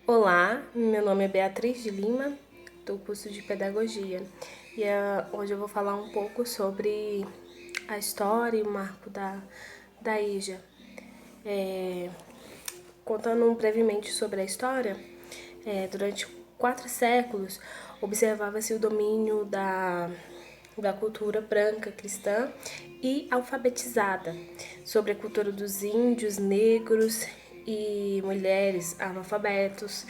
Olá, meu nome é Beatriz de Lima, do curso de Pedagogia e hoje eu vou falar um pouco sobre a história e o marco da EJA. Contando brevemente sobre a história, durante 4 séculos observava-se o domínio da cultura branca cristã e alfabetizada sobre a cultura dos índios, negros e mulheres analfabetos,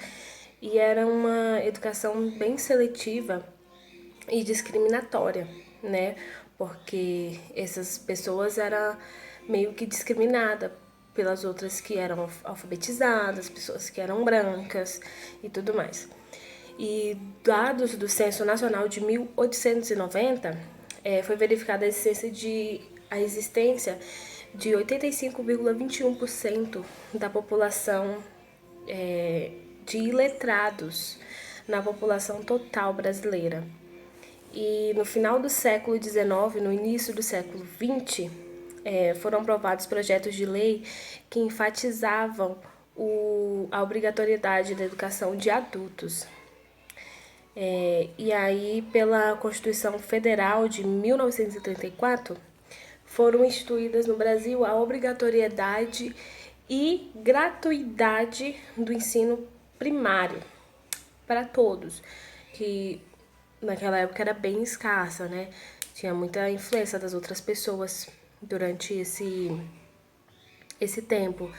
e era uma educação bem seletiva e discriminatória, né? Porque essas pessoas eram meio que discriminadas pelas outras que eram alfabetizadas, pessoas que eram brancas e tudo mais. E dados do Censo Nacional de 1890, foi verificada a existência de 85,21% da população de iletrados na população total brasileira. E no final do século XIX, no início do século XX, foram aprovados projetos de lei que enfatizavam a obrigatoriedade da educação de adultos. E aí, pela Constituição Federal de 1934, foram instituídas no Brasil a obrigatoriedade e gratuidade do ensino primário para todos, que naquela época era bem escassa, né? Tinha muita influência das outras pessoas durante esse tempo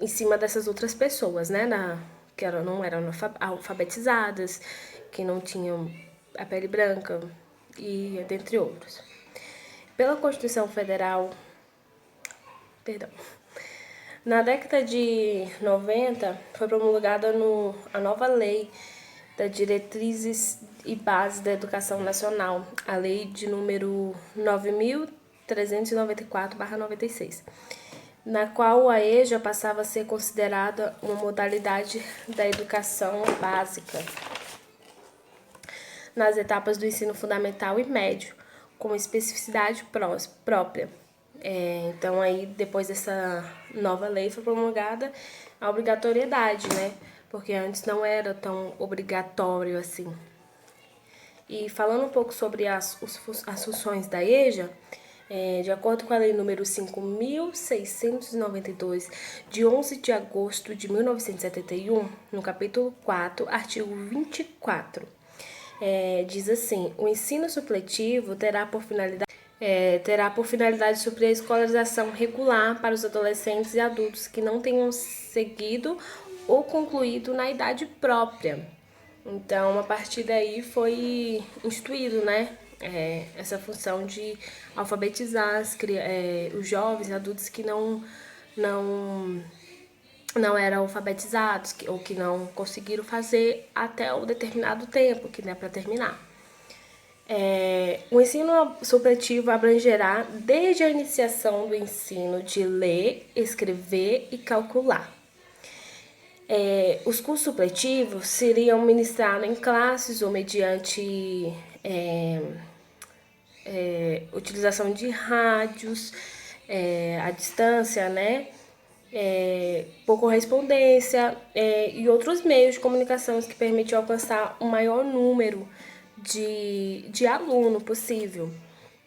em cima dessas outras pessoas, né? Que não eram alfabetizadas, que não tinham a pele branca e dentre outros. Pela Constituição Federal, perdão, na década de 90 foi promulgada a nova lei das diretrizes e bases da educação nacional, a lei de número 9.394/96, na qual a EJA passava a ser considerada uma modalidade da educação básica nas etapas do ensino fundamental e médio, com especificidade própria. Então, aí, depois dessa nova lei foi promulgada a obrigatoriedade, né? Porque antes não era tão obrigatório assim. E falando um pouco sobre as funções da EJA, de acordo com a Lei número 5.692, de 11 de agosto de 1971, no capítulo 4, artigo 24, diz assim: o ensino supletivo terá por finalidade suprir a escolarização regular para os adolescentes e adultos que não tenham seguido ou concluído na idade própria. Então, a partir daí foi instituído, né, essa função de alfabetizar os jovens, adultos que não eram alfabetizados ou que não conseguiram fazer até o determinado tempo, que não é para terminar. O ensino supletivo abrangerá desde a iniciação do ensino de ler, escrever e calcular. Os cursos supletivos seriam ministrados em classes ou mediante utilização de rádios à distância, né? Por correspondência e outros meios de comunicação que permitem alcançar o maior número de aluno possível.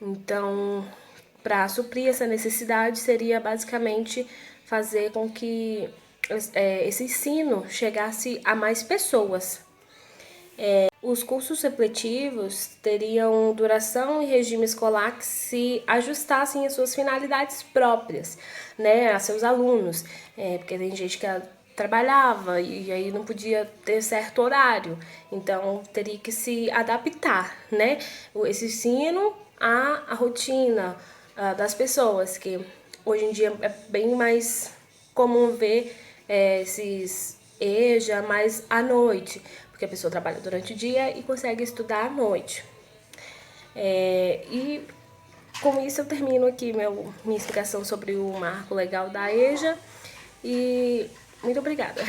Então, para suprir essa necessidade, seria basicamente fazer com que esse ensino chegasse a mais pessoas. Os cursos supletivos teriam duração e regime escolar que se ajustassem às suas finalidades próprias, né, a seus alunos, porque tem gente que trabalhava e aí não podia ter certo horário, então teria que se adaptar, né, esse ensino à rotina das pessoas, que hoje em dia é bem mais comum ver esses EJA mais à noite, porque a pessoa trabalha durante o dia e consegue estudar à noite. E com isso eu termino aqui minha explicação sobre o marco legal da EJA e muito obrigada.